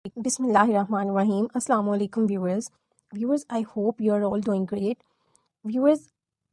Bismillahirrahmanirrahim. Assalamu alaikum viewers. Viewers, I hope you are all doing great. Viewers,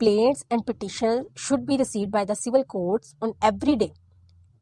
Plaints and petition should be received by the civil courts on every day।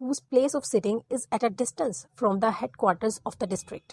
whose place of sitting is at a distance from the headquarters of the district।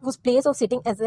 whose place of sitting is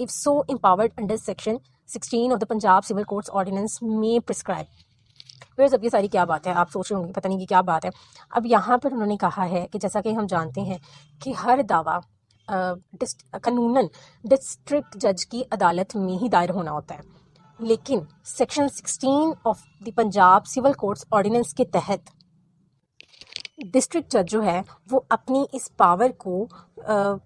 if so empowered under section 16 of the Punjab Civil Courts Ordinance may prescribe। پھر اب یہ ساری کیا بات ہے، آپ سوچ رہے ہوں گے پتہ نہیں کہ کیا بات ہے. اب یہاں پر انہوں نے کہا ہے کہ جیسا کہ ہم جانتے ہیں کہ ہر دعویٰ قانوناً ڈسٹرکٹ جج کی عدالت میں ہی دائر ہونا ہوتا ہے، لیکن section 16 of the Punjab civil courts ordinance کے تحت ڈسٹرکٹ جج جو ہے وہ اپنی اس پاور کو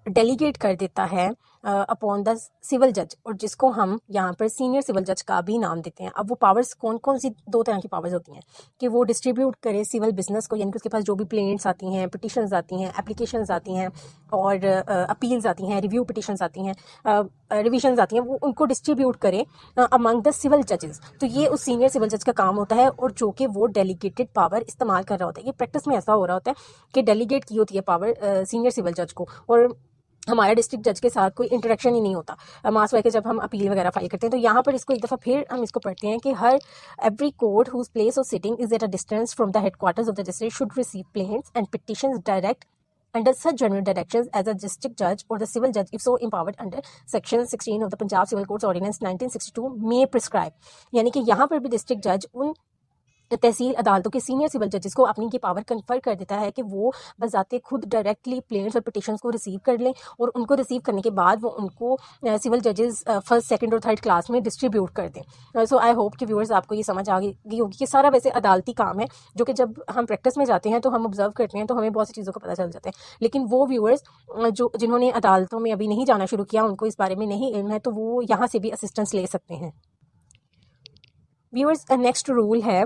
ڈیلیگیٹ کر دیتا ہے اپون دا سول جج، اور جس کو ہم یہاں پر سینئر سول جج کا بھی نام دیتے ہیں. اب وہ پاورز کون کون سی، دو طرح کی پاورز ہوتی ہیں کہ وہ ڈسٹریبیوٹ کرے سول بزنس کو، یعنی کہ اس کے پاس جو بھی پلینٹس آتی ہیں، پٹیشنز آتی ہیں، اپلیکیشنز آتی ہیں اور اپیلز آتی ہیں، ریویو پٹیشنز آتی ہیں، ریویژنز آتی ہیں، وہ ان کو ڈسٹریبیوٹ کرے امنگ دا سول ججز. تو یہ اس سینئر سول جج کا کام ہوتا ہے، اور جو کہ وہ ڈیلیگیٹڈ پاور استعمال کر رہا ہوتا ہے. یہ پریکٹس میں ایسا ہو رہا ہوتا ہے کہ ڈیلیگیٹ کی ہوتی ہے پاور سینئر سول جج کو، اور ہمارا ڈسٹرکٹ جج کے ساتھ کوئی انٹریکشن ہی نہیں ہوتا ماس وائے کے جب ہم اپیل وغیرہ فائل کرتے ہیں. تو یہاں پر اس کو ایک دفعہ پھر ہم اس کو پڑھتے ہیں کہ every court whose place of sitting is at a distance from the headquarters of the district should receive plaints and petitions direct under such general directions as a district judge or the civil judge if so empowered under section 16 of the Punjab Civil Courts Ordinance 1962 may prescribe. یعنی کہ یہاں پر بھی district جج ان تحصیل عدالتوں کے senior civil ججز کو اپنی کی پاور کنفر کر دیتا ہے کہ وہ بذات خود ڈائریکٹلی پلینٹس اور پٹیشنز کو ریسیو کر لیں، اور ان کو ریسیو کرنے کے بعد وہ ان کو سول ججز فرسٹ سیکنڈ اور تھرڈ کلاس میں ڈسٹریبیوٹ کر دیں. سو آئی ہوپ کہ ویورز آپ کو یہ سمجھ آ گئی ہوگی کہ سارا ویسے عدالتی کام ہے جو کہ جب ہم پریکٹس میں جاتے ہیں تو ہم آبزرو کرتے ہیں تو ہمیں بہت سی چیزوں کا پتہ چل جاتا ہے، لیکن وہ ویورز جنہوں نے عدالتوں میں ابھی نہیں جانا شروع کیا، ان کو اس بارے میں نہیں علم ہے، تو وہ یہاں سے بھی اسسٹنس لے سکتے ہیں. ویورز نیکسٹ رول ہے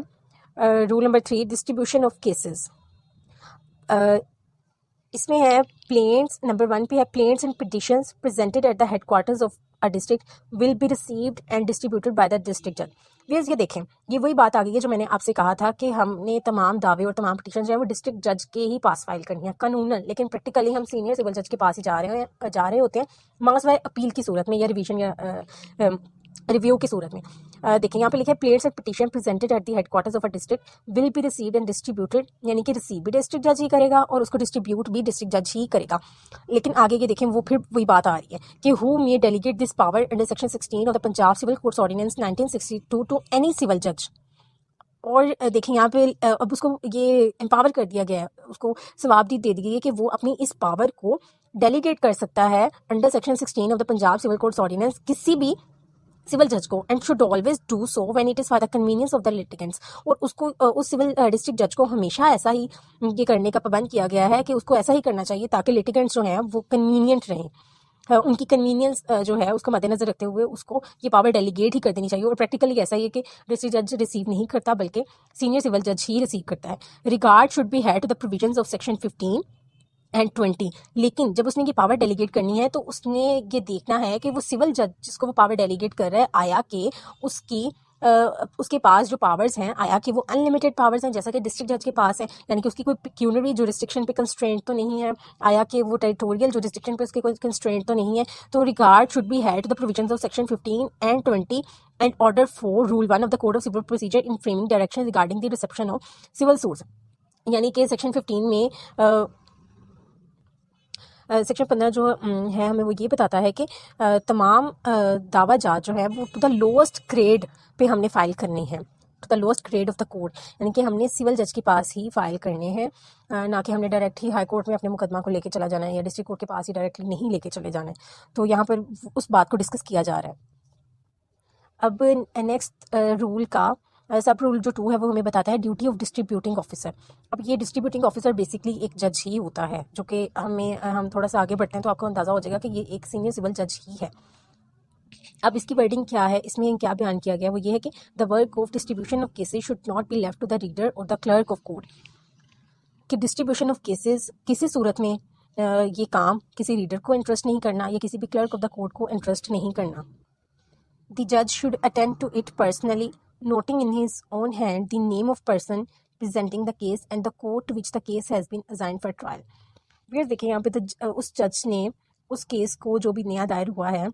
rule number 3، distribution of cases. اس میں ہے پلینٹس، نمبر 1 پہ ہے plaints and petitions presented at the headquarters of a district will be received and distributed by the district جج. ویئرز یہ دیکھیں، یہ وہی بات آ گئی ہے جو میں نے آپ سے کہا تھا کہ ہم نے تمام دعوے اور تمام پٹیشن جو ہے وہ ڈسٹرکٹ جج کے ہی پاس فائل کرنی ہے قانوناً، لیکن پریکٹیکلی ہم سینئر سول جج کے پاس ہی جا رہے ہوتے ہیں ماسوائے اپیل کی صورت میں یا ریویژن یا ریویو کی صورت میں. دیکھیں یہاں پہ لکھا ہے plaints and petition presented at the headquarters of a district will be received and distributed, یعنی کہ ریسیو بھی ڈسٹرکٹ جج ہی کرے گا اور اس کو ڈسٹریبیوٹ بھی ڈسٹرکٹ جج ہی کرے گا. لیکن آگے کے دیکھیں وہ پھر وہی بات آ رہی ہے کہ ہو may delegate this power under section 16 of the Punjab Civil Courts Ordinance 1962 to any civil judge. اور دیکھیں یہاں پہ اب اس کو یہ امپاور کر دیا گیا ہے، اس کو ثوابدید دے دی گئی ہے کہ وہ اپنی اس پاور کو ڈیلیگیٹ کر سکتا ہے under section 16 of the Punjab civil courts ordinance کسی بھی سول جج کو، and should always do so when it is for the convenience of the litigants. اور اس کو اس سول ڈسٹرکٹ جج کو ہمیشہ ایسا ہی یہ کرنے کا پابند کیا گیا ہے کہ اس کو ایسا ہی کرنا چاہیے تاکہ لٹیگنٹس جو ہیں وہ کنوینئنٹ رہیں، ان کی کنوینئنس جو ہے اس کو مد نظر رکھتے ہوئے اس کو یہ پاور ڈیلیگیٹ ہی کر دینی چاہیے. اور پریکٹیکلی ایسا ہی ہے کہ ڈسٹرکٹ جج ریسیو نہیں کرتا بلکہ سینئر سول جج ہی ریسیو کرتا ہے. Regard should be had to the provisions of section 15 and 20. لیکن جب اس نے یہ پاور ڈیلیگیٹ کرنی ہے تو اس نے یہ دیکھنا ہے کہ وہ سول جج جس کو وہ پاور ڈیلیگیٹ کر رہا ہے آیا کہ اس کے پاس جو پاورز ہیں آیا کہ وہ ان لمیٹیڈ پاورز ہیں جیسا کہ ڈسٹرکٹ جج کے پاس ہے، یعنی کہ اس کی کوئی پیکیونری جورسڈکشن پہ کنسٹرینٹ تو نہیں ہے، آیا کہ وہ ٹیریٹوریل جورسڈکشن پہ اس کے کوئی کنسٹرینٹ تو نہیں ہے. تو regard should be had to the provisions of section 15 and 20 and order 4 rule 1 of the code of civil procedure in framing direction regarding the reception of civil suits. یعنی کہ section 15 میں سیکشن 15 جو ہے ہمیں وہ یہ بتاتا ہے کہ تمام دعویٰ جات جو ہے وہ ٹو دا لوسٹ گریڈ پہ ہم نے فائل کرنی ہے، to the lowest grade of the court, یعنی کہ ہم نے سول جج کے پاس ہی فائل کرنے ہیں، نہ کہ ہم نے ڈائریکٹ ہی ہائی کورٹ میں اپنے مقدمہ کو لے کے چلا جانا ہے یا ڈسٹرکٹ کورٹ کے پاس ہی ڈائریکٹلی نہیں لے کے چلے جانا ہے. تو یہاں پر اس بات کو ڈسکس کیا جا رہا ہے. اب نیکسٹ رول کا سب رول جو 2 ہے وہ ہمیں بتاتا ہے ڈیوٹی آف ڈسٹریبیوٹنگ آفیسر. اب یہ ڈسٹریبیوٹنگ آفیسر بیسکلی ایک جج ہی ہوتا ہے، جو کہ ہم تھوڑا سا آگے بڑھتے ہیں تو آپ کو اندازہ ہو جائے گا کہ یہ ایک سینئر سول جج ہی ہے. اب اس کی ورڈنگ کیا ہے، اس میں کیا بیان کیا گیا وہ یہ ہے کہ the work of distribution of cases should not be left to the reader or the clerk of court. کہ ڈسٹریبیوشن آف کیسز کسی صورت میں یہ کام کسی ریڈر کو انٹرسٹ نہیں کرنا یا کسی بھی کلرک آف دا کورٹ کو انٹرسٹ نہیں کرنا. دی جج should attend to it personally noting in his own hand the name of person presenting the case and the court to which the case has been assigned for trial. پھر دیکھیں یہاں پہ تو اس جج نے اس کیس کو جو بھی نیا دائر ہوا ہے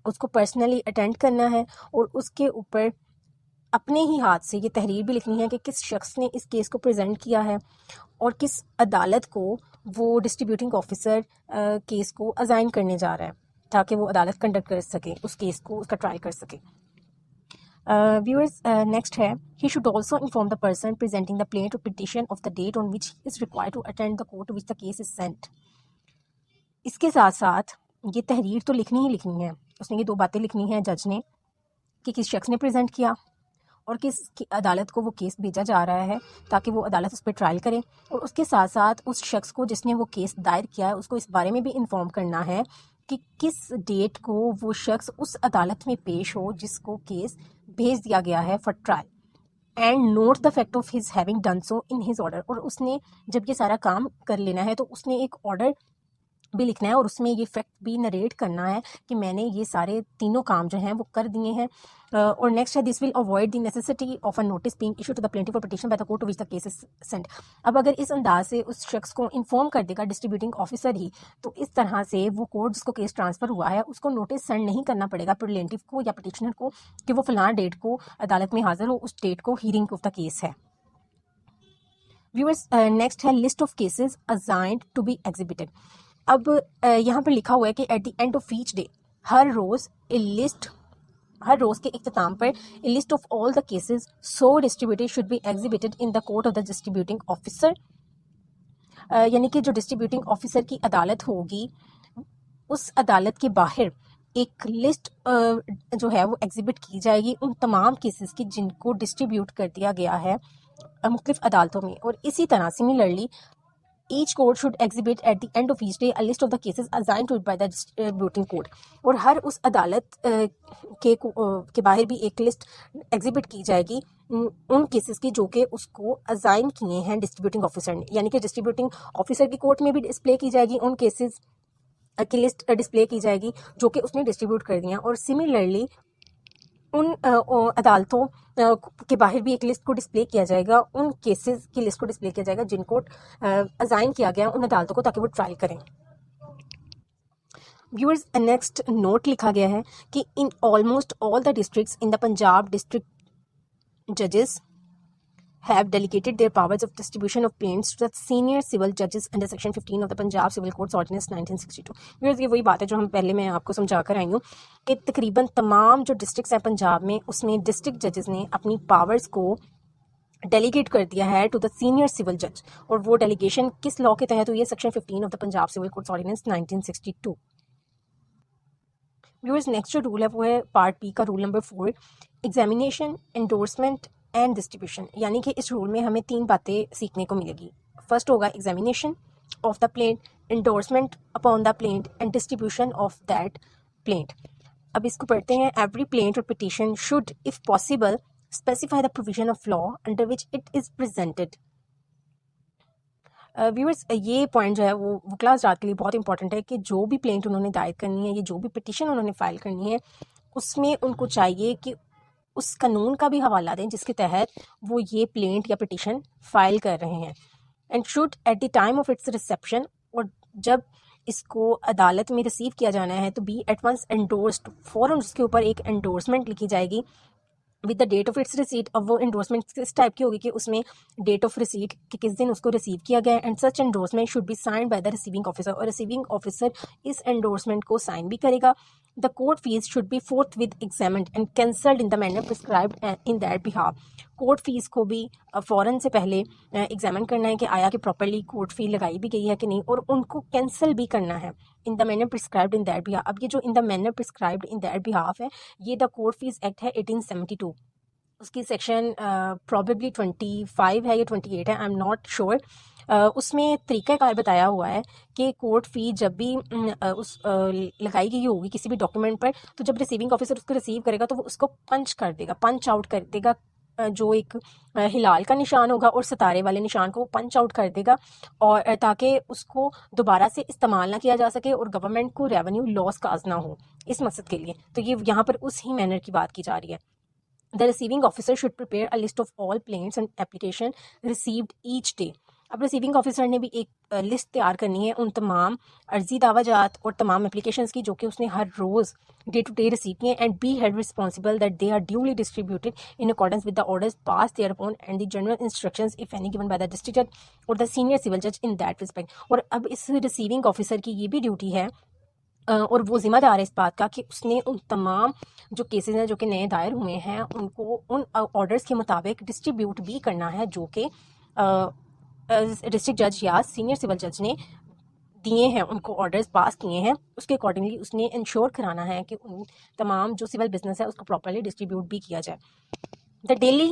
اس کو پرسنلی اٹینڈ کرنا ہے اور اس کے اوپر اپنے ہی ہاتھ سے یہ تحریر بھی لکھنی ہے کہ کس شخص نے اس کیس کو پریزنٹ کیا ہے اور کس عدالت کو وہ ڈسٹریبیوٹنگ آفیسر کیس کو اسائن کرنے جا رہا ہے تاکہ وہ عدالت کنڈکٹ کر سکے اس کیس کو، اس کا ٹرائل کر سکے. Viewers, next ہے he should also inform the person presenting the plaint or petition of the date on which he is required to attend the court to which the case is sent. اس کے ساتھ ساتھ یہ تحریر تو لکھنی ہی لکھنی ہے. اس نے یہ 2 باتیں لکھنی ہیں جج نے کہ کس شخص نے پریزنٹ کیا اور کس عدالت کو وہ کیس بھیجا جا رہا ہے تاکہ وہ عدالت اس پہ ٹرائل کرے. اور اس کے ساتھ ساتھ اس شخص کو جس نے وہ کیس دائر کیا ہے اس کو اس بارے میں بھی انفارم کرنا ہے کہ کس ڈیٹ کو وہ شخص اس عدالت میں پیش ہو جس کو کیس بھیج دیا گیا ہے for trial. And note the fact of his having done so in his order. اور اس نے جب یہ سارا کام کر لینا ہے تو اس نے ایک آرڈر بھی لکھنا ہے اور اس میں یہ فیکٹ بھی نریٹ کرنا ہے کہ میں نے یہ سارے تینوں کام جو ہیں وہ کر دیے ہیں. اور نیکسٹ ہے this will avoid the necessity of a notice being issue to the plaintiff for petition by the court to which the case is sent. اب اگر اس انداز سے اس شخص کو انفارم کر دے گا ڈسٹریبیوٹنگ آفیسر ہی تو اس طرح سے وہ کورٹ جس کو کیس ٹرانسفر ہوا ہے اس کو نوٹس سینڈ نہیں کرنا پڑے گا پلینٹیف کو یا پٹیشنر کو کہ وہ فلاں ڈیٹ کو عدالت میں حاضر ہو, اس ڈیٹ کو ہیرنگ آف دا کیس ہے. ویورز, نیکسٹ ہے list of cases assigned to be exhibited. اب یہاں پر لکھا ہوا ہے کہ at the end of each day ہر روز کے اختتام پر a list of all the cases so distributed should be exhibited in the court of the distributing officer. یعنی کہ جو ڈسٹریبیوٹنگ آفیسر کی عدالت ہوگی اس عدالت کے باہر ایک لسٹ جو ہے وہ ایگزیبٹ کی جائے گی ان تمام کیسز کی جن کو ڈسٹریبیوٹ کر دیا گیا ہے مختلف عدالتوں میں. اور اسی طرح similarly each court should exhibit at the end of each day a list of the cases assigned to it by the distributing court. اور ہر اس عدالت کے باہر بھی ایک لسٹ ایگزیبٹ کی جائے گی ان کیسز کی جو کہ اس کو اسائن کیے ہیں ڈسٹریبیوٹنگ آفیسر نے. یعنی کہ ڈسٹریبیوٹنگ آفیسر کی کورٹ میں بھی ڈسپلے کی جائے گی ان کیسز کی لسٹ ڈسپلے کی جائے گی جو کہ اس نے ڈسٹریبیوٹ کر دی ہیں. اور سملرلی ان عدالتوں کے باہر بھی ایک لسٹ کو ڈسپلے کیا جائے گا, ان کیسز کی لسٹ کو ڈسپلے کیا جائے گا جن کو اسائن کیا گیا ان عدالتوں کو تاکہ وہ ٹرائل کریں. ویورز, نیکسٹ نوٹ لکھا گیا ہے کہ in almost all the districts in the Punjab district ججز have delegated their powers of distribution of plaints to the senior civil judges under section 15 of the Punjab Civil Codes Ordinance 1962. یہ وہی بات ہے جو ہم پہلے میں آپ کو سمجھا کر آئی ہوں کہ تقریباً تمام جو ڈسٹرکٹس ہیں پنجاب میں اس میں ڈسٹرکٹ ججز نے اپنی پاورز کو ڈیلیگیٹ کر دیا ہے ٹو دا سینئر سول جج. اور وہ ڈیلیگیشن کس لاء کے تحت ہوئی ہے؟ Section 15 of the Punjab civil codes ordinance 1962. Viewers, next جو رول ہے وہ ہے پارٹ بی کا roll number 4, examination, endorsement and distribution. یعنی کہ اس رول میں ہمیں 3 باتیں سیکھنے کو ملے گی. فرسٹ ہوگا examination of the plaint, endorsement upon the plaint and distribution of that plaint. اب اس کو پڑھتے ہیں. Every plaint or petition should if possible specify the provision of law under which it is presented. Viewers, یہ point جو ہے وہ class رات کے لیے بہت امپورٹنٹ ہے کہ جو بھی پلینٹ انہوں نے دائر کرنی ہے یا جو بھی پٹیشن انہوں نے فائل کرنی ہے اس میں ان کو چاہیے کہ اس قانون کا بھی حوالہ دیں جس کے تحت وہ یہ پلینٹ یا پٹیشن فائل کر رہے ہیں. And should at the time of its reception, اور جب اس کو عدالت میں ریسیو کیا جانا ہے تو بی ایٹ ونس انڈورسڈ, فوراً اس کے اوپر ایک انڈورسمنٹ لکھی جائے گی with the date of its receipt. اب وہ انڈورسمنٹ اس ٹائپ کی ہوگی کہ اس میں ڈیٹ آف ریسیٹ کہ کس دن اس کو ریسیو کیا گیا. And such endorsement should be signed by the receiving officer, اور ریسیونگ آفیسر اس انڈورسمنٹ کو سائن بھی کرے گا. The court fees should be forthwith examined and cancelled in the manner prescribed in their behalf. Court fee کو بھی فوراً سے پہلے ایگزامن کرنا ہے کہ آیا کہ پراپرلی کورٹ فی لگائی بھی گئی ہے کہ نہیں, اور ان کو کینسل بھی کرنا ہے in the manner prescribed in that behalf. اب یہ جو in the manner prescribed in that behalf ہے یہ دا کورٹ فیس ایکٹ ہے 1872. اس کی سیکشن پرابیبلی 25 ہے یا 28 ہے, آئی ایم ناٹ شیور. اس میں طریقہ کار بتایا ہوا ہے کہ کورٹ فی جب بھی اس لگائی گئی ہوگی کسی بھی ڈاکیومنٹ پر تو جب ریسیونگ آفیسر اس کو ریسیو کرے گا تو وہ اس کو پنچ کر دے گا, پنچ آؤٹ کر دے گا. جو ایک ہلال کا نشان ہوگا اور ستارے والے نشان کو وہ پنچ آؤٹ کر دے گا, اور تاکہ اس کو دوبارہ سے استعمال نہ کیا جا سکے اور گورنمنٹ کو ریونیو لاس کاز نہ ہو اس مقصد کے لیے. تو یہ یہاں پر اس ہی مینر کی بات کی جا رہی ہے. The receiving officer should prepare a list of all plaints and application received each day. اب ریسیونگ آفیسر نے بھی ایک لسٹ تیار کرنی ہے ان تمام عرضی دعویٰ جات اور تمام اپلیکیشنز کی جو کہ اس نے ہر روز ڈے ٹو ڈے ریسیو کیے ہیں. And be held responsible that they are duly distributed in accordance with the orders passed thereupon and the general instructions if any given by the district جج or the senior civil جج in that respect. اور اب اس receiving officer کی یہ بھی duty ہے اور وہ ذمہ دار ہے اس بات کا کہ اس نے ان تمام جو کیسز ہیں جو کہ نئے دائر ہوئے ہیں ان کو ان آرڈرز کے مطابق ڈسٹریبیوٹ بھی کرنا ہے جو کہ ڈسٹرکٹ جج یا سینئر سول جج نے دیے ہیں، ان کو آرڈرز پاس کیے ہیں، اس کے اکارڈنگلی اس نے انشور کرانا ہے کہ ان تمام جو سول بزنس ہے اس کو پراپرلی ڈسٹریبیوٹ بھی کیا جائے. The daily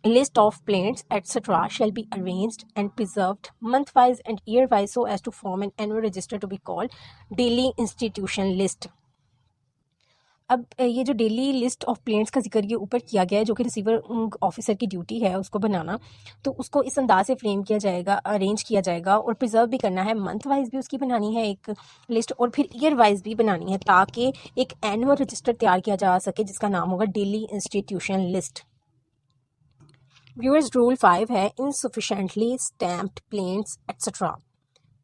list of plaints etc. shall be arranged and preserved month wise and year wise so as to form an annual register to be called daily institution list. اب یہ جو daily list of planets کا ذکر یہ اوپر کیا گیا ہے جو کہ ریسیور آفیسر کی ڈیوٹی ہے اس کو بنانا، تو اس کو اس انداز سے فریم کیا جائے گا، ارینج کیا جائے گا اور پرزرو بھی کرنا ہے. منتھ وائز بھی اس کی بنانی ہے ایک لسٹ اور پھر ایئر وائز بھی بنانی ہے تاکہ ایک اینول رجسٹر تیار کیا جا سکے جس کا نام ہوگا daily institution list. Viewers rule 5 ہے insufficiently stamped plaints etc.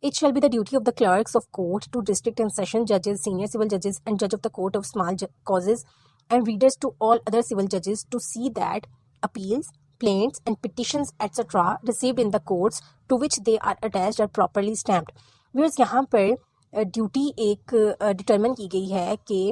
It shall be the duty of the clerks of court to district and session judges, senior civil judges and judge of the court of small causes and readers to all other civil judges to see that appeals, plaints and petitions etc. received in the courts to which they are attached are properly stamped. Viewers یہاں پر duty ایک determine کی گئی ہے کہ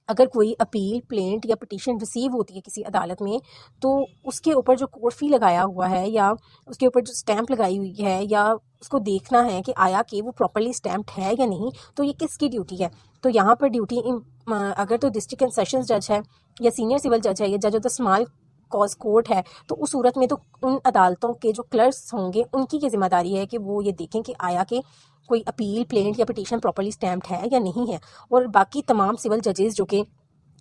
اگر کوئی appeal, planet یا petition receive ہوتی ہے کسی عدالت میں تو اس کے اوپر جو کورٹ فی لگایا ہوا ہے یا اس کے اوپر جو اسٹیمپ لگائی ہوئی ہے یا اس کو دیکھنا ہے کہ آیا کہ وہ پراپرلی اسٹیمپڈ ہے یا نہیں، تو یہ کس کی ڈیوٹی ہے. تو یہاں پر ڈیوٹی اگر تو ڈسٹرکٹ اینڈ سیشنز جج ہے یا سینئر سول جج ہے یا جج of the small cause court ہے تو اس صورت میں تو ان عدالتوں کے جو کلرکس ہوں گے ان کی یہ ذمہ داری ہے کہ وہ یہ دیکھیں کہ آیا کہ کوئی اپیل، پلینٹ یا پٹیشن پراپرلی اسٹیمپڈ ہے یا نہیں ہے. اور باقی تمام سول ججز جو کہ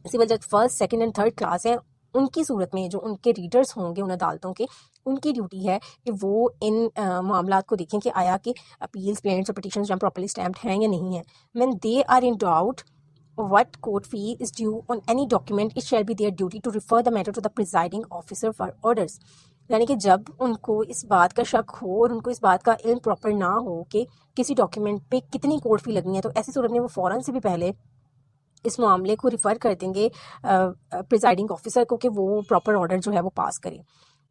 سول جج first, second and third class ہیں ان کی صورت میں جو ان کے ریڈرز ہوں گے ان عدالتوں کے، ان کی ڈیوٹی ہے کہ وہ ان معاملات کو دیکھیں کہ آیا کہ اپیلز، پلینٹس اور پٹیشنز جو پراپرلی اسٹیمپڈ ہیں یا نہیں ہیں. when they are in doubt what court fee is due on any document it shall be their duty to refer the matter to the presiding officer for orders. یعنی کہ جب ان کو اس بات کا شک ہو اور ان کو اس بات کا علم پراپر نہ ہو کہ کسی ڈاکیومنٹ پہ کتنی کورٹ فی لگنی ہے تو ایسی صورت میں وہ فوراً سے بھی پہلے اس معاملے کو ریفر کر دیں گے پریزائڈنگ آفیسر کو کہ وہ پراپر آرڈر جو ہے وہ پاس کرے.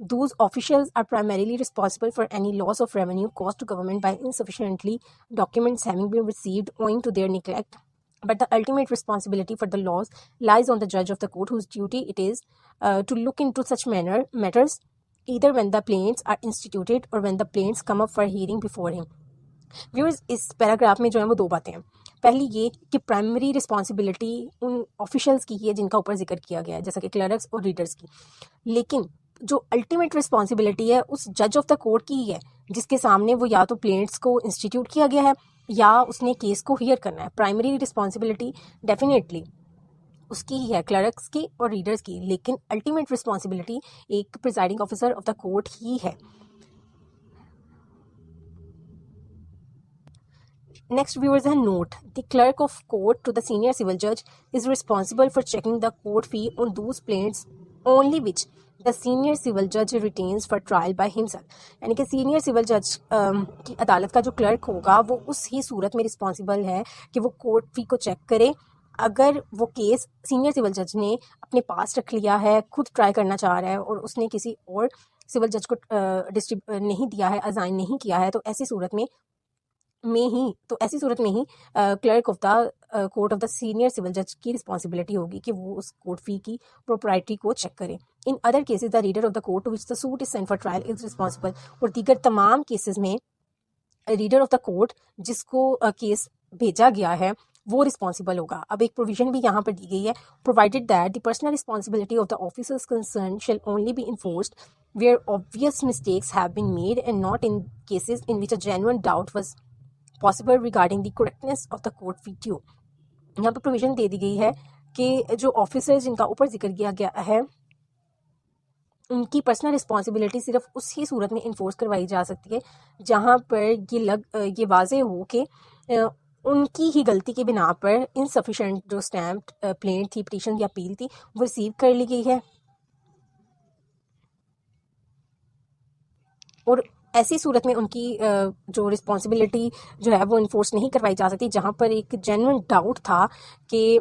Those officials are primarily responsible for any loss of revenue caused to government by insufficiently documents having been received owing to their neglect. But the ultimate responsibility for the loss lies on the judge of the court whose duty it is to look into such matters either when the plaints are instituted or when the plaints come up for hearing before him. Viewers, us paragraph میں جو ہیں وہ دو باتیں ہیں. پہلی یہ کہ primary responsibility ان officials کی ہے جن کا اوپر ذکر کیا گیا ہے جیسا کہ کلرکس اور ریڈرز کی، لیکن جو الٹیمیٹ رسپانسبلٹی ہے اس جج آف دا کورٹ کی ہی ہے جس کے سامنے وہ یا تو پلینٹس کو انسٹیٹیوٹ کیا گیا ہے یا اس نے کیس کو ہیئر کرنا ہے. پرائمری رسپانسبلٹی ڈیفینیٹلی اس کی ہی ہے، کلرکس کی اور ریڈرز کی، لیکن الٹیمیٹ رسپانسبلٹی ایک presiding officer of the court ہی ہے. Next, viewers, a note. The clerk of court to the senior civil judge is responsible for checking the court fee on those plaints only which the senior civil judge retains for trial by himself. یعنی کہ senior civil جج کی عدالت کا جو clerk ہوگا وہ اس ہی صورت میں رسپانسبل ہے کہ وہ کورٹ فی کو چیک کرے اگر وہ کیس سینئر سول جج نے اپنے پاس رکھ لیا ہے، خود ٹرائی کرنا چاہ رہا ہے اور اس نے کسی اور سول جج کو نہیں دیا ہے، ازائن نہیں کیا ہے، تو ایسی صورت میں ہی clerk of the court of the senior civil جج کی رسپانسبلٹی ہوگی کہ وہ اس کورٹ فی کی پروپرائٹی کو چیک کرے. In other cases the reader of the court which the suit is sent for trial is responsible. اور دیگر تمام کیسز میں ریڈر آف دا کورٹ جس کو کیس بھیجا گیا ہے وہ رسپانسبل ہوگا. اب ایک پروویژن بھی یہاں پر دی گئی ہے، provided that the personal responsibility of the officers concerned shall only be enforced where obvious mistakes have been made and not in cases in which a genuine doubt was possible regarding the correctness of the court fee due. یہاں پہ provision دے دی گئی ہے کہ جو officer جن کا اوپر ذکر کیا گیا ہے ان کی پرسنل رسپانسبلٹی صرف اسی صورت میں انفورس کروائی جا سکتی ہے جہاں پر یہ واضح ہو کہ ان کی ہی غلطی کی بنا پر انسفیشینٹ جو اسٹیمپڈ پلینٹ تھی، پٹیشن یا اپیل تھی وہ ریسیو کر لی گئی ہے. اور ایسی صورت میں ان کی جو رسپانسبلٹی جو ہے وہ انفورس نہیں کروائی جا سکتی جہاں پر ایک جینوئن ڈاؤٹ تھا کہ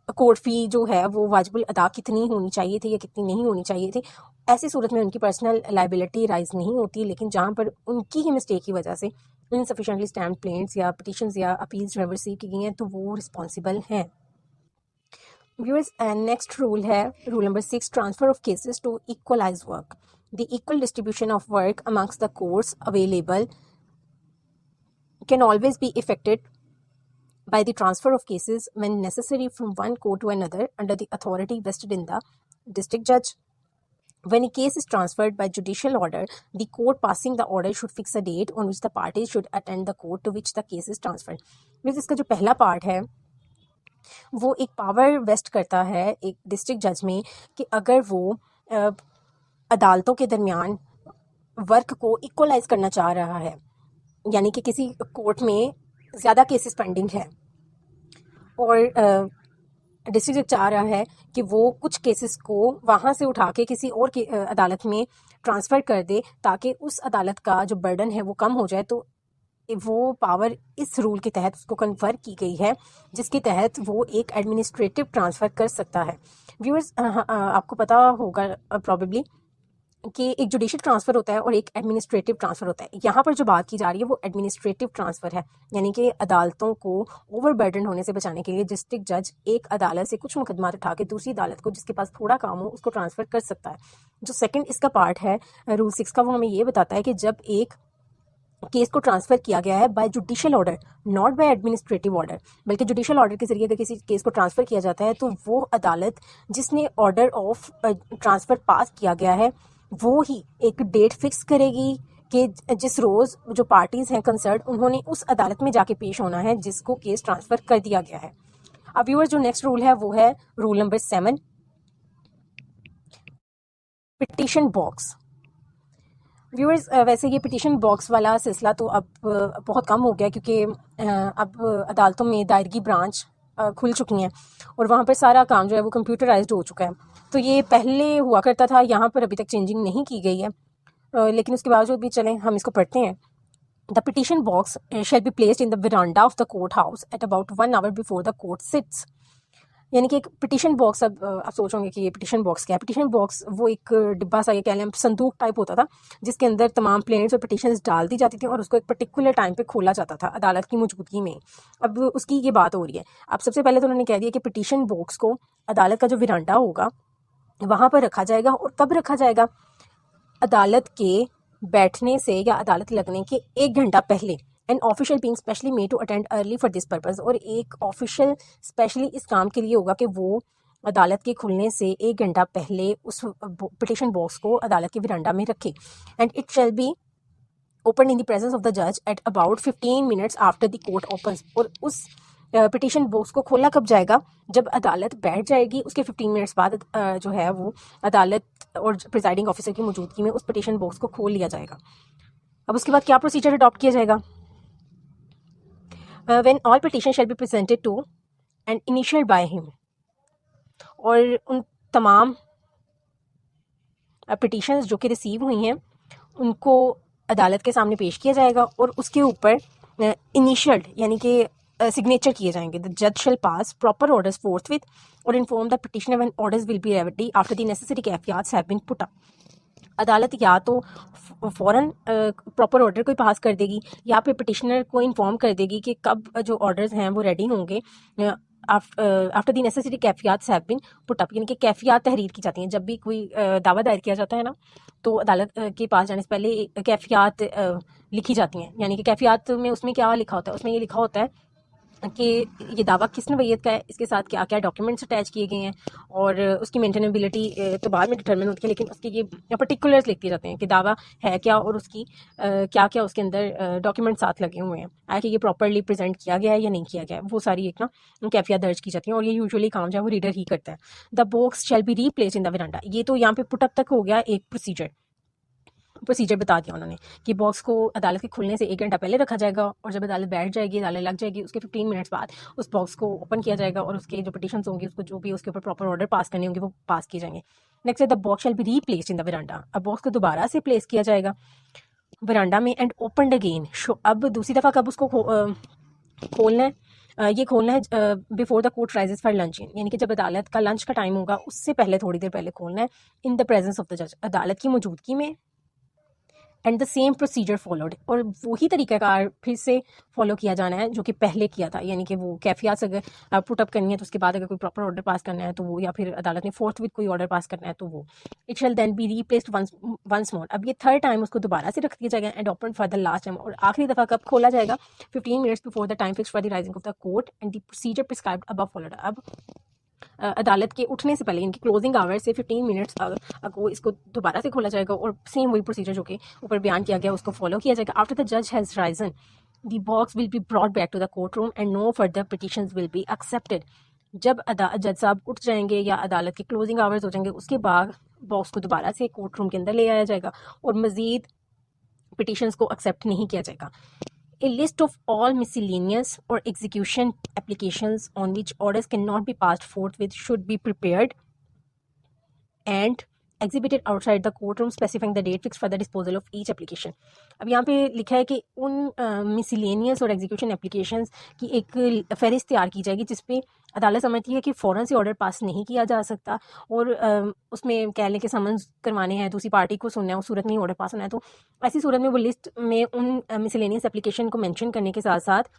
کورٹ فی جو ہے وہ واجب الادا کتنی ہونی چاہیے تھی یا کتنی نہیں ہونی چاہیے تھی. ایسی صورت میں ان کی پرسنل لائبلٹی رائز نہیں ہوتی، لیکن جہاں پر ان کی ہی مسٹیک کی وجہ سے انسفیشینٹلی اسٹیمپڈ پلینٹس یا پٹیشنز یا اپیلز جو ہے ریسیو کی گئی ہیں تو وہ رسپانسبل ہیں. ویورز نیکسٹ رول ہے rule number 6, transfer of cases to equalize work. The equal distribution of work amongst the courts available can always be effected by the transfer of cases when necessary from one court to another under the authority vested in the district judge. When a case is transferred by judicial order, the court passing the order should fix a date on which the parties should attend the court to which the case is transferred. اس کا جو پہلا part ہے وہ ایک power waste کرتا ہے ایک district جج میں کہ اگر وہ عدالتوں کے درمیان ورک کو ایکولائز کرنا چاہ رہا ہے، یعنی کہ کسی کورٹ میں زیادہ کیسز پینڈنگ ہے اور ڈسٹرکٹ جج چاہ رہا ہے کہ وہ کچھ کیسز کو وہاں سے اٹھا کے کسی اور عدالت میں ٹرانسفر کر دے تاکہ اس عدالت کا جو برڈن ہے وہ کم ہو جائے، تو وہ پاور اس رول کے تحت اس کو کنفر کی گئی ہے جس کے تحت وہ ایک ایڈمنسٹریٹو ٹرانسفر کر سکتا ہے. ویورز آپ کو پتا ہوگا پروبیبلی کہ ایک جوڈیشل ٹرانسفر ہوتا ہے اور ایک ایڈمنسٹریٹو ٹرانسفر ہوتا ہے. یہاں پر جو بات کی جا رہی ہے وہ ایڈمنسٹریٹو ٹرانسفر ہے، یعنی کہ عدالتوں کو اوور برڈن ہونے سے بچانے کے لیے ڈسٹرکٹ جج ایک عدالت سے کچھ مقدمات اٹھا کے دوسری عدالت کو جس کے پاس تھوڑا کام ہو اس کو ٹرانسفر کر سکتا ہے. جو سیکنڈ اس کا پارٹ ہے رول 6 کا، وہ ہمیں یہ بتاتا ہے کہ جب ایک کیس کو ٹرانسفر کیا گیا ہے by judicial order, not by administrative order, بلکہ جوڈیشل آرڈر کے ذریعے اگر کسی کیس کو ٹرانسفر کیا جاتا ہے تو وہ عدالت جس نے آرڈر آف ٹرانسفر پاس کیا گیا ہے وہ ہی ایک ڈیٹ فکس کرے گی کہ جس روز جو پارٹیز ہیں کنسرن انہوں نے اس عدالت میں جا کے پیش ہونا ہے جس کو کیس ٹرانسفر کر دیا گیا ہے. اب ویور جو نیکسٹ رول ہے وہ ہے rule number 7، petition box. Viewers ویسے یہ پٹیشن باکس والا سلسلہ تو اب بہت کم ہو گیا کیونکہ اب عدالتوں میں دائرگی برانچ کھل چکی ہیں اور وہاں پر سارا کام جو ہے وہ کمپیوٹرائزڈ ہو چکا ہے. تو یہ پہلے ہوا کرتا تھا، یہاں پر ابھی تک چینجنگ نہیں کی گئی ہے، لیکن اس کے باوجود بھی چلیں ہم اس کو پڑھتے ہیں. The petition box shall be placed in the veranda of the courthouse at about 1 hour before the court sits. یعنی کہ ایک پٹیشن باکس، اب آپ سوچوں گے کہ یہ پٹیشن باکس کیا ہے. پٹیشن باکس وہ ایک ڈبہ سا، یہ کہہ لیں صندوق ٹائپ ہوتا تھا جس کے اندر تمام پلینٹس اور پٹیشنز ڈال دی جاتی تھیں اور اس کو ایک پرٹیکولر ٹائم پہ کھولا جاتا تھا عدالت کی موجودگی میں. اب اس کی یہ بات ہو رہی ہے. اب سب سے پہلے تو انہوں نے کہہ دیا کہ پٹیشن باکس کو عدالت کا جو ورانڈا ہوگا وہاں پر رکھا جائے گا. اور کب رکھا جائے گا؟ عدالت کے بیٹھنے سے یا عدالت لگنے کے 1 گھنٹہ پہلے. An official being specially made to attend early for this purpose. اور ایک آفیشل اسپیشلی اس کام کے لیے ہوگا کہ وہ عدالت کے کھلنے سے 1 گھنٹہ پہلے اس پٹیشن باکس کو عدالت کے ورانڈا میں رکھے. And it shall be opened in the presence of the judge at about 15 minutes after the court opens. اور اس پٹیشن باکس کو کھولا کب جائے گا؟ جب عدالت بیٹھ جائے گی اس کے 15 منٹس بعد جو ہے وہ عدالت اور پریزائڈنگ آفیسر کی موجودگی میں اس پٹیشن باکس کو کھول لیا جائے گا. اب اس کے بعد کیا پروسیجر اڈاپٹ کیا جائے گا؟ when all petitions shall be presented to and initialed by him. اور ان تمام پٹیشنز جو کہ ریسیو ہوئی ہیں ان کو عدالت کے سامنے پیش کیا جائے گا اور اس کے اوپر انیشلڈ یعنی کہ سگنیچر کیے جائیں گے. The judge shall pass proper orders forthwith or inform the petitioner when orders will be ready after the necessary caveats have been put up. عدالت یا تو فوراً پراپر آرڈر کوئی پاس کر دے گی یا پھر پٹیشنر کو انفارم کر دے گی کہ کب جو آرڈرز ہیں وہ ریڈی ہوں گے. آفٹر دی نیسیسری کیفیات ہیو بین پٹ اپ، یعنی کہ کیفیات تحریر کی جاتی ہیں. جب بھی کوئی دعویٰ دائر کیا جاتا ہے نا تو عدالت کے پاس جانے سے پہلے کیفیات لکھی جاتی ہیں. یعنی کہ کیفیات میں اس میں کیا لکھا ہوتا ہے؟ اس میں یہ لکھا ہوتا ہے کہ یہ دعویٰ کس نوعیت کا ہے، اس کے ساتھ کیا کیا ڈاکیومنٹس اٹیچ کیے گئے ہیں اور اس کی مینٹینیبلٹی تو بعد میں ڈٹرمن ہوتی ہے، لیکن اس کے یہ پرٹیکولرز لکھ دیے جاتے ہیں کہ دعویٰ ہے کیا اور اس کی کیا کیا اس کے اندر ڈاکیومنٹ ساتھ لگے ہوئے ہیں کہ یہ پراپرلی پریزنٹ کیا گیا ہے یا نہیں کیا گیا ہے. وہ ساری ایک نا کیفیات درج کی جاتی ہیں اور یہ یوزولی کام جو ہے وہ ریڈر ہی کرتا ہے. The box shall be replace in the verandah. یہ تو یہاں پہ پٹ اپ تک ہو گیا ایک پروسیجر بتا دیا انہوں نے کہ باکس کو عدالت کے کھلنے سے 1 گھنٹہ پہلے رکھا جائے گا اور جب عدالت بیٹھ جائے گی، عدالت لگ جائے گی، اس کے 15 منٹس بعد اس باکس کو اوپن کیا جائے گا اور اس کے جو پٹیشنز ہوں گے اس کو جو بھی اس کے اوپر پراپر آرڈر پاس کرنے ہوں گے وہ پاس کیے جائیں گے. نیکسٹ ہے the box shall be replaced in the verandah. اب باکس کو دوبارہ سے پلیس کیا جائے گا ورانڈا میں اینڈ اوپنڈ اگین. اب دوسری دفعہ کب اس کو کھولنا ہے؟ یہ کھولنا ہے before the court rises for lunch, یعنی کہ جب عدالت کا لنچ کا ٹائم ہوگا اس سے پہلے تھوڑی دیر پہلے کھولنا ہے. In the presence of the جج، عدالت کی موجودگی میں and the same procedure followed, اور وہی طریقہ کار پھر سے فالو کیا جانا ہے جو کہ پہلے کیا تھا. یعنی کہ وہ کیفیات سے اگر پٹ اپ کرنی ہے تو اس کے بعد اگر کوئی پراپر آرڈر پاس کرنا ہے تو وہ، یا پھر عدالت نے فورتھ وتھ کوئی آرڈر پاس کرنا ہے تو وہ it shall then be replaced once more. اب یہ تھرڈ ٹائم اس کو دوبارہ سے رکھ دیا جائے گا and open for the last time, اور آخری دفعہ کب کھولا جائے گا؟ 15 minutes before the time fixed for the rising of the court and the procedure prescribed above followed. اب عدالت کے اٹھنے سے پہلے ان کی کلوزنگ آور سے 15 منٹس اگو اس کو دوبارہ سے کھولا جائے گا، اور سیم وہی پروسیجر جو کہ اوپر بیان کیا گیا اس کو فالو کیا جائے گا. آفٹر دا جج has risen the box will be brought back to the court room and no further petitions will be accepted. جب جج صاحب اٹھ جائیں گے یا عدالت کے کلوزنگ آورز ہو جائیں گے، اس کے بعد باکس کو دوبارہ سے کورٹ روم کے اندر لے آیا جائے گا اور مزید پٹیشنز کو ایکسیپٹ نہیں کیا جائے گا. A list of all miscellaneous or execution applications on which orders cannot be passed forthwith should be prepared and exhibited outside the courtroom specifying the date fixed for the disposal of each application. اب یہاں پہ لکھا ہے کہ ان miscellaneous اور execution applications کی ایک فہرست تیار کی جائے گی جس پہ عدالت سمجھتی ہے کہ فوراً سے آرڈر پاس نہیں کیا جا سکتا، اور اس میں کہہ لیں کہ سمنز کروانے ہیں، دوسری پارٹی کو سننا ہے، اس صورت میں ہی آرڈر پاس ہونا ہے. تو ایسی صورت میں وہ لسٹ میں ان miscellaneous application کو مینشن کرنے کے ساتھ ساتھ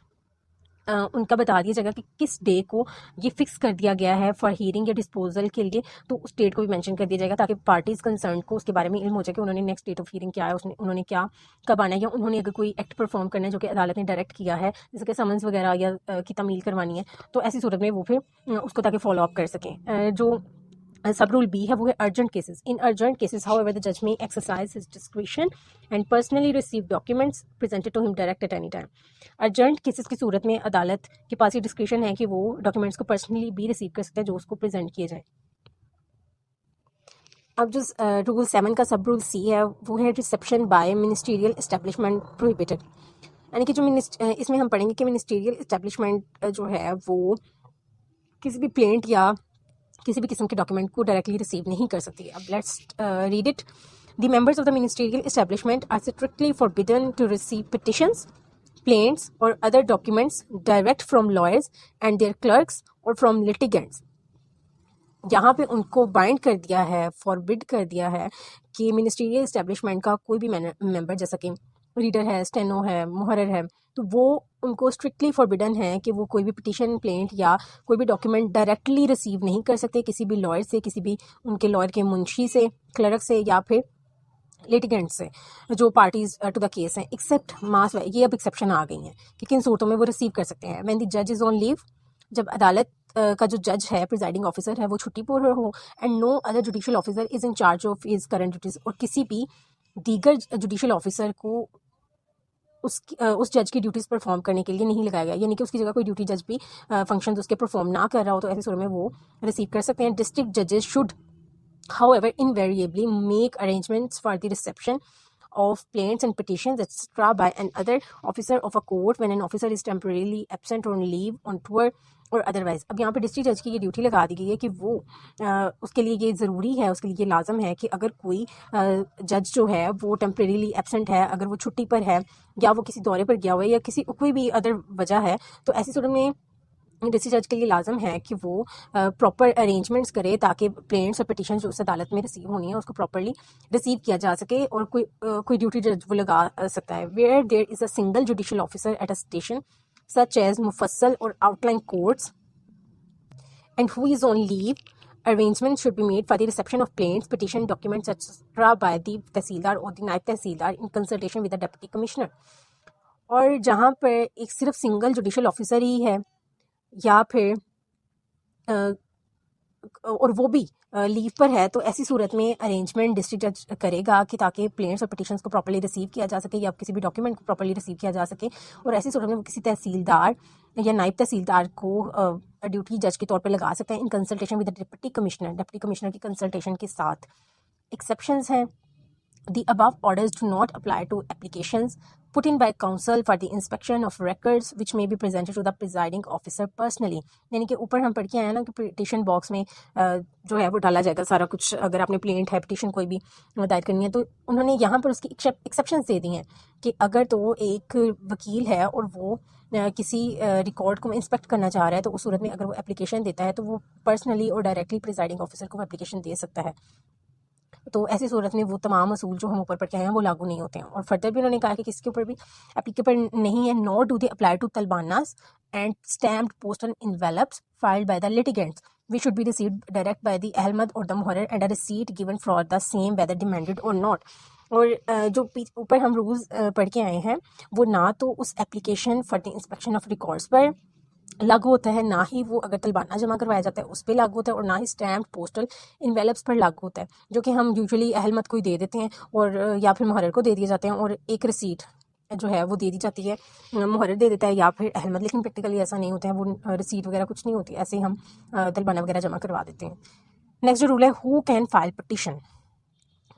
ان کا بتا دیا جائے گا کہ کس ڈے کو یہ فکس کر دیا گیا ہے فار ہیئرنگ یا ڈسپوزل کے لیے، تو اس ڈیٹ کو بھی مینشن کر دیا جائے گا تاکہ پارٹیز کنسرن کو اس کے بارے میں علم ہو جائے کہ انہوں نے نیکسٹ ڈیٹ آف ہیئرنگ کیا ہے، انہوں نے کیا کب آنا ہے، یا انہوں نے اگر کوئی ایکٹ پرفارم کرنا ہے جو کہ عدالت نے ڈائریکٹ کیا ہے جیسے کہ سمنز وغیرہ یا کی تعمیل کروانی ہے، تو ایسی صورت میں وہ پھر اس کو تاکہ فالو اپ کر سکیں. جو سب رول بی ہے وہ ہے urgent cases. In urgent cases however the judge may exercise his discretion and personally receive documents presented to him direct at any time. Urgent cases کی صورت میں عدالت کے پاس یہ ڈسکریشن ہے کہ وہ ڈاکیومنٹس کو پرسنلی بھی ریسیو کر سکتا ہے جو اس کو پریزنٹ کیے جائیں. اب جو رول 7 کا سب رول سی ہے وہ ہے reception by ministerial establishment prohibited. یعنی کہ جو اس میں ہم پڑھیں گے کہ منسٹیریل اسٹیبلشمنٹ جو ہے وہ کسی بھی پلینٹ یا کسی بھی قسم کے ڈاکیومنٹ کو ڈائریکٹلی ریسیو نہیں کر سکتی. اب let's read it. The members of the ministerial establishment are strictly forbidden to receive petitions, plaints or other documents direct from lawyers and their clerks or from litigants. یہاں پہ ان کو bind کر دیا ہے، فاربڈ کر دیا ہے کہ منسٹریل اسٹیبلشمنٹ کا کوئی بھی ممبر جیسا کہ ریڈر ہے، اسٹینو ہے، محرر ہے، تو وہ ان کو اسٹرکٹلی فاربڈن ہے کہ وہ کوئی بھی پٹیشن، پلینٹ یا کوئی بھی ڈاکیومنٹ ڈائریکٹلی ریسیو نہیں کر سکتے کسی بھی لائر سے، کسی بھی ان کے لائر کے منشی سے، کلرک سے، یا پھر لیٹیگنٹ سے جو پارٹیز ٹو دا کیس ہیں، ایکسیپٹ ماس. یہ اب ایکسیپشن آ گئی ہیں کہ کن صورتوں میں وہ ریسیو کر سکتے ہیں. وین دی جج از آن لیو، جب عدالت کا جو جج ہے، پریزائڈنگ آفیسر ہے، وہ چھٹی پر ہو، and no other judicial officer is in charge of his current duties, اور کسی بھی دیگر جوڈیشل آفیسر کو اس جج کی ڈیوٹیز پرفارم کرنے کے لیے نہیں لگایا گیا، یعنی کہ اس کی جگہ کوئی ڈیوٹی جج بھی فنکشنز اس کے پرفارم نہ کر رہا ہو، تو ایسی صورت میں وہ ریسیو کر سکتے ہیں. ڈسٹرکٹ ججز should however invariably make arrangements for the reception of plaints and petitions etc. by another officer of a court when an officer is temporarily absent on leave, on tour or otherwise. اب یہاں پہ district جج کی یہ duty لگا دی گئی ہے کہ وہ اس کے لیے یہ ضروری ہے، اس کے لیے یہ لازم ہے کہ اگر کوئی جج جو ہے وہ ٹیمپریریلی ایبسنٹ ہے، اگر وہ چھٹی پر ہے یا وہ کسی دورے پر گیا ہوا ہے یا کسی کوئی بھی ادر وجہ ہے، تو ایسی صورت میں ڈسٹرکٹ جج کے لیے لازم ہے کہ وہ پراپر ارینجمنٹس کرے تاکہ پلینٹس اور پٹیشن جو اس عدالت میں ریسیو ہونی ہے اس کو پراپرلی ریسیو کیا جا سکے، اور کوئی ڈیوٹی جج وہ لگا سکتا ہے. Where there is a single judicial officer at a station such as mofussil or outlying courts and who is on leave, arrangements should be made for the reception of plaints, petition, documents etc. by the تحصیلدار اور the نائب تحصیلدار in consultation with the deputy commissioner. اور جہاں پر ایک صرف single judicial officer ہی ہے یا پھر اور وہ بھی لیو پر ہے، تو ایسی صورت میں ارینجمنٹ ڈسٹرکٹ جج کرے گا کہ تاکہ پلینٹس اور پٹیشنس کو پراپرلی ریسیو کیا جا سکے یا کسی بھی ڈاکیومنٹ کو پراپرلی ریسیو کیا جا سکے. اور ایسی صورت میں وہ کسی تحصیلدار یا نائب تحصیلدار کو ڈیوٹی جج کے طور پہ لگا سکتے ہیں in consultation with deputy commissioner, deputy commissioner کی کنسلٹیشن کے ساتھ. ایکسیپشنز ہیں. The above orders do not apply to applications put in by counsel for the inspection of records which may be presented to the presiding officer personally. یعنی کہ اوپر ہم پڑھ کے آئے نا کہ پٹیشن باکس میں جو ہے وہ ڈالا جائے گا سارا کچھ، اگر آپ نے پلینٹ ہے، پٹیشن کوئی بھی دائر کرنی ہے، تو انہوں نے یہاں پر اس کی ایکسیپشنز دے دی ہیں کہ اگر تو ایک وکیل ہے اور وہ کسی ریکارڈ کو انسپیکٹ کرنا چاہ رہا ہے تو اس صورت میں اگر وہ اپلیکیشن دیتا ہے تو وہ پرسنلی اور ڈائریکٹلی پریزائڈنگ آفیسر کو اپلیکیشن دے سکتا ہے. تو ایسی صورت میں وہ تمام اصول جو ہم اوپر پڑھ کے آئے ہیں وہ لاگو نہیں ہوتے ہیں. اور فردر بھی انہوں نے کہا کہ کس کے اوپر بھی اپلیکیبل نہیں ہے, nor do they apply to طلباناز and stamped postal envelopes filed by the litigants, which should be received direct by the Ahmad or the Muharrir and a receipt given for the same whether demanded or not. اور جو اوپر ہم rules پڑھ کے آئے ہیں وہ نہ تو اس application for the inspection of records پر لاگو ہوتا ہے, نہ ہی وہ اگر طلبانہ جمع کروایا جاتا ہے اس پہ لاگو ہوتا ہے, اور نہ ہی اسٹیمپ پوسٹل انویلپس پر لاگو ہوتا ہے, جو کہ ہم یوزلی اہل مت کو ہی دے دیتے ہیں اور یا پھر محرر کو دے دیے جاتے ہیں, اور ایک رسیٹ جو ہے وہ دے دی جاتی ہے, محرر دے دیتا ہے یا پھر اہل مت. لیکن پریکٹیکلی ایسا نہیں ہوتا ہے, وہ رسیٹ وغیرہ کچھ نہیں ہوتی, ایسے ہی ہم طلبانہ وغیرہ جمع کروا دیتے ہیں. نیکسٹ جو رول ہے, ہو کین فائل پٹیشن.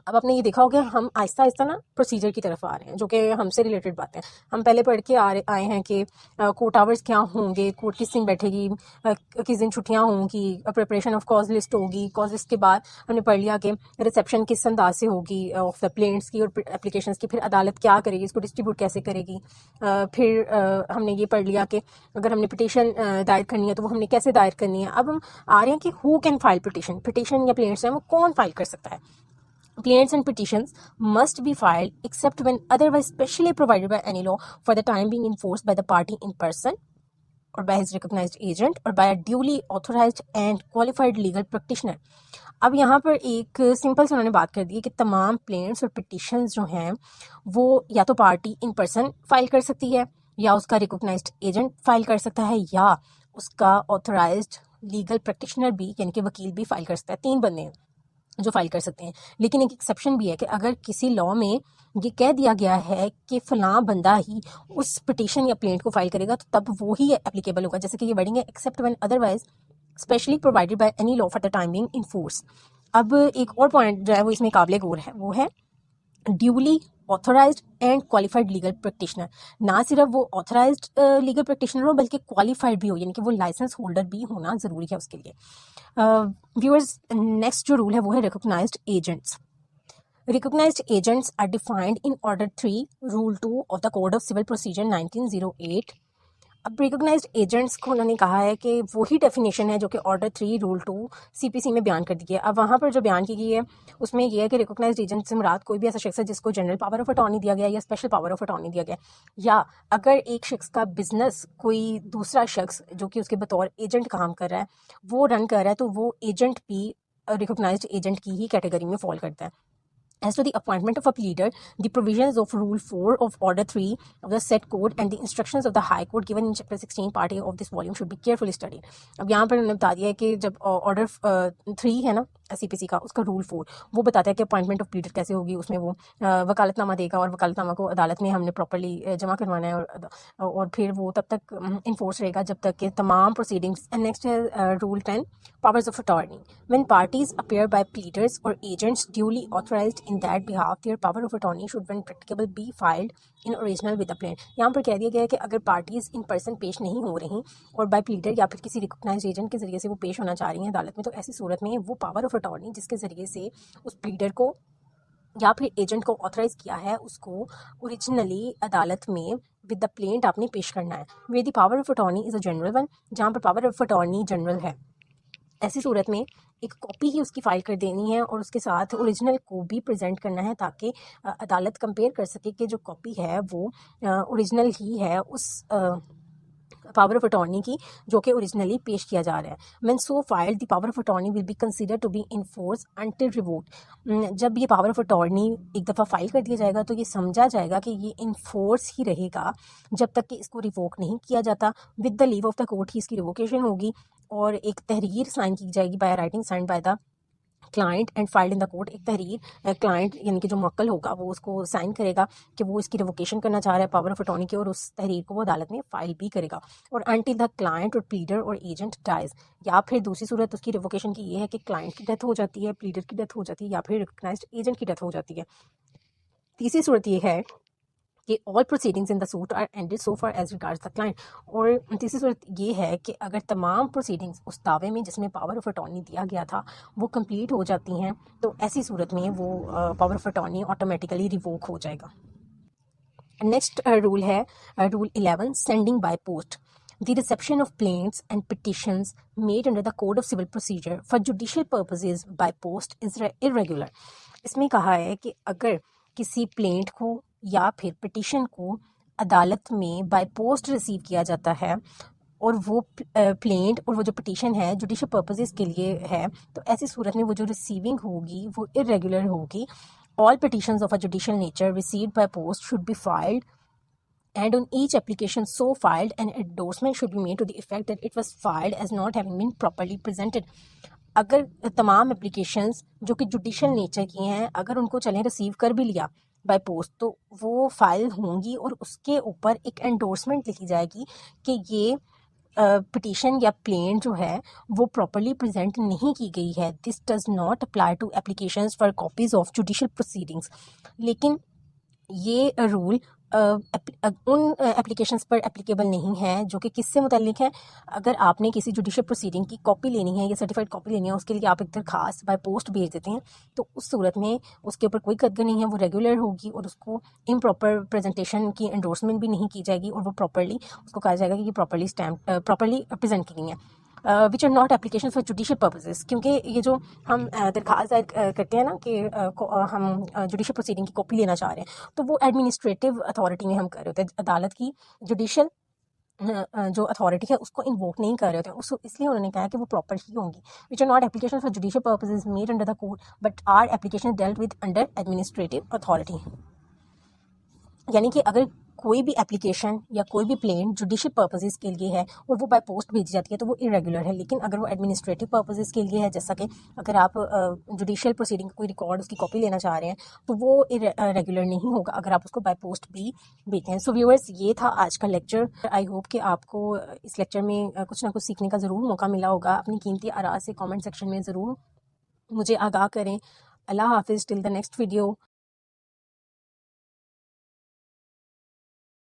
اب آپ نے یہ دیکھا ہوگا ہم آہستہ آہستہ نا پروسیجر کی طرف آ رہے ہیں, جو کہ ہم سے ریلیٹڈ باتیں ہم پہلے پڑھ کے آئے ہیں کہ کورٹ آورز کیا ہوں گے, کورٹ کس دن بیٹھے گی, کس دن چھٹیاں ہوں گی, پریپریشن آف کاز لسٹ ہوگی, کاز لسٹ کے بعد ہم نے پڑھ لیا کہ ریسیپشن کس انداز سے ہوگی آف دا پلینٹس کی اور اپلیکیشنس کی, پھر عدالت کیا کرے گی, اس کو ڈسٹریبیوٹ کیسے کرے گی, پھر ہم نے یہ پڑھ لیا کہ اگر ہم نے پٹیشن دائر کرنی ہے تو وہ ہم نے کیسے دائر کرنی ہے. اب ہم آ رہے ہیں کہ who can file petition. Petition یا پلینٹس ہیں وہ کون فائل کر سکتا ہے. Plaints and petitions must be filed except when otherwise specially provided by any law for the time being enforced by the party in person or by his recognized agent or by a duly authorized and qualified legal practitioner. اب یہاں پر ایک simple سے انہوں نے بات کر دی کہ تمام پلینٹس اور پٹیشنز جو ہیں وہ یا تو پارٹی ان پرسن فائل کر سکتی ہے, یا اس کا ریکگنائزڈ ایجنٹ فائل کر سکتا ہے, یا اس کا آتھورائزڈ لیگل پریکٹیشنر بھی یعنی کہ وکیل بھی فائل کر سکتا ہے. 3 بندے ہیں جو فائل کر سکتے ہیں. لیکن ایک ایکسیپشن بھی ہے کہ اگر کسی لاء میں یہ کہہ دیا گیا ہے کہ فلاں بندہ ہی اس پٹیشن یا پلینٹ کو فائل کرے گا تو تب وہی اپلیکیبل ہوگا, جیسے کہ یہ ورڈنگ ہے except when otherwise specially provided by any law for the time being in force. اب ایک اور پوائنٹ جو ہے وہ اس میں قابل غور ہے, وہ ہے duly authorised and qualified legal practitioner. نہ صرف وہ آتھورائزڈ لیگل پریکٹیشنر ہو بلکہ کوالیفائڈ بھی ہو, یعنی کہ وہ لائسنس ہولڈر بھی ہونا ضروری ہے اس کے لیے. ویورز, نیکسٹ جو رول ہے وہ ہے recognised agents. Recognized agents are defined in Order 3, Rule 2 of the Code of Civil Procedure 1908. اب ریکگنائزڈ ایجنٹس کو انہوں نے کہا ہے کہ وہی ڈیفینیشن ہے جو کہ آرڈر 3 رول 2 CPC میں بیان کر دی ہے. اب وہاں پر جو بیان کی گئی ہے اس میں یہ ہے کہ ریکگنائزڈ ایجنٹ سے مراد کوئی بھی ایسا شخص ہے جس کو جنرل پاور آف اٹارنی دیا گیا یا اسپیشل پاور آف اٹارنی دیا گیا, یا اگر ایک شخص کا بزنس کوئی دوسرا شخص جو کہ اس کے بطور ایجنٹ کام کر رہا ہے وہ رن کر رہا ہے تو وہ ایجنٹ بھی ریکگنائزڈ ایجنٹ کی ہی کیٹیگری میں فال کرتا ہے. As to the appointment of a pleader, the provisions of Rule 4 of Order 3 of the said code and the instructions of the High Court given in Chapter 16 Part A of this volume should be carefully studied. اب یہاں پر انہوں نے بتا دیا ہے کہ جب order 3 ہے نا CPC کا, اس کا رول 4 وہ بتاتا ہے کہ اپوائنٹمنٹ آف پلیڈر کیسے ہوگی. اس میں وہ وکالت نامہ دے گا اور وکالت نامہ کو عدالت میں ہم نے پراپرلی جمع کروانا ہے, اور پھر وہ تب تک انفورس رہے گا جب تک کہ تمام پروسیڈنگس. نیکسٹ ہے rule 10 powers of attorney. When parties appear by pleaders or agents duly authorized in that behalf, their power of attorney should when practicable be filed in original with the plaintiff. یہاں پر کہہ دیا گیا ہے کہ اگر parties in person پیش نہیں ہو رہی اور بائی پلیڈر یا پھر کسی ریکگنائزڈ ایجنٹ کے ذریعے سے وہ پیش ہونا چاہ رہی ہیں عدالت میں, تو ایسی صورت میں وہ پاور آف اٹارنی جس کے ذریعے سے اس پلیڈر کو یا پھر ایجنٹ کو آتھرائز کیا ہے اس کو اوریجنلی عدالت میں ود دا پلینٹ آپ نے پیش کرنا ہے. Where the power of attorney is a general one, جہاں پر پاور آف اٹارنی جنرل ہے, ایسی صورت میں ایک کاپی ہی اس کی فائل کر دینی ہے اور اس کے ساتھ اوریجنل کو بھی پریزنٹ کرنا ہے تاکہ عدالت کمپیئر کر سکے کہ جو کاپی ہے وہ اوریجنل ہی ہے اس پاور آف اٹارنی کی جو کہ اوریجنلی پیش کیا جا رہا ہے. when so filed the power of attorney will be considered to be in force until revoked. جب یہ پاور آف اٹارنی ایک دفعہ فائل کر دیا جائے گا تو یہ سمجھا جائے گا کہ یہ ان فورس ہی رہے گا جب تک کہ اس کو ریووک نہیں کیا جاتا. with the leave of the court ہی اس کی ریووکیشن ہوگی اور ایک تحریر سائن کی جائے گی by writing sign by the client and filed in the court. ایک تحریر کلائنٹ یعنی کہ جو موکل ہوگا وہ اس کو سائن کرے گا کہ وہ اس کی ریووکیشن کرنا چاہ رہا ہے پاور آف اٹارنی کی, اور اس تحریر کو وہ عدالت میں فائل بھی کرے گا. اور انٹل دا کلائنٹ اور پلیڈر اور ایجنٹ ڈائز, یا پھر دوسری صورت اس کی ریووکیشن کی یہ ہے کہ کلائنٹ کی ڈیتھ ہو جاتی ہے, پلیڈر کی ڈیتھ ہو جاتی ہے, یا پھر ریکگنائزڈ ایجنٹ کی ڈیتھ ہو جاتی ہے. تیسری صورت یہ ہے کہ all proceedings in the suit are ended so far as regards the client. اور تیسری صورت یہ ہے کہ اگر تمام پروسیڈنگز اس دعوے میں جس میں پاور آف اٹارنی دیا گیا تھا وہ کمپلیٹ ہو جاتی ہیں تو ایسی صورت میں وہ power of attorney automatically revoke ہو جائے گا. نیکسٹ رول ہے rule 11 sending by post. The reception of plaints and petitions made under the Code of Civil Procedure for judicial purposes by post is irregular. اس میں کہا ہے کہ اگر کسی پلینٹ کو یا پھر پٹیشن کو عدالت میں بائی پوسٹ ریسیو کیا جاتا ہے اور وہ پلینٹ اور وہ جو پٹیشن ہے جوڈیشل پرپزز کے لیے ہے، تو ایسی صورت میں وہ جو ریسیونگ ہوگی وہ irregular ہوگی. All petitions of a judicial nature received by post should be filed, and on each application so filed an endorsement should be made to the effect that it was filed as not having been properly presented. اگر تمام applications جو کہ judicial nature کی ہیں اگر ان کو چلیں receive کر بھی لیا بائی پوسٹ تو وہ فائل ہوں گی اور اس کے اوپر ایک انڈورسمنٹ لکھی جائے گی کہ یہ پٹیشن یا پلین جو ہے وہ پراپرلی پریزنٹ نہیں کی گئی ہے. This does not apply to applications for copies of judicial proceedings. لیکن یہ رول ان اپلیکیشنز پر اپلیکیبل نہیں ہے جو کہ کس سے متعلق ہے. اگر آپ نے کسی جوڈیشل پروسیڈنگ کی کاپی لینی ہے یا سرٹیفائڈ کاپی لینی ہے، اس کے لیے آپ ایک درخواست بائی پوسٹ بھیج دیتے ہیں، تو اس صورت میں اس کے اوپر کوئی قدغن نہیں ہے، وہ ریگولر ہوگی اور اس کو امپراپر پریزنٹیشن کی انڈورسمنٹ بھی نہیں کی جائے گی اور وہ پراپرلی اس کو کہا جائے گا کہ یہ پراپرلی پریزنٹ کی گئی ہیں. Which are not application for judicial purposes. کیونکہ یہ جو ہم درخواست دائر کرتے ہیں نا کہ ہم جوڈیشل پروسیڈنگ کی کاپی لینا چاہ رہے ہیں، تو وہ ایڈمنسٹریٹو اتھارٹی میں ہم کر رہے ہوتے ہیں، عدالت کی جوڈیشل جو اتھارٹی ہے اس کو انووک نہیں کر رہے ہوتے ہیں. اس لیے انہوں نے کہا کہ وہ پراپر ہی ہوں گی. Which are not application for judicial purposes made under the code but are application dealt with under administrative authority. یعنی کہ اگر کوئی بھی اپلیکیشن یا کوئی بھی پلین جوڈیشل پرپزز کے لیے ہے اور وہ بائی پوسٹ بھیجی جاتی ہے تو وہ irregular ہے. لیکن اگر وہ ایڈمنسٹریٹو پرپزز کے لیے ہے، جیسا کہ اگر آپ جوڈیشل پروسیڈنگ کوئی ریکارڈ اس کی کاپی لینا چاہ رہے ہیں تو وہ ریگولر نہیں ہوگا اگر آپ اس کو بائی پوسٹ بھی بھیجتے ہیں. سو ویورز، یہ تھا آج کا لیکچر. آئی ہوپ کہ آپ کو اس لیکچر میں کچھ نہ کچھ سیکھنے کا ضرور موقع ملا ہوگا. اپنی قیمتی آراء سے کامنٹ سیکشن میں ضرور مجھے آگاہ کریں. اللہ حافظ. ٹل دا نیکسٹ ویڈیو.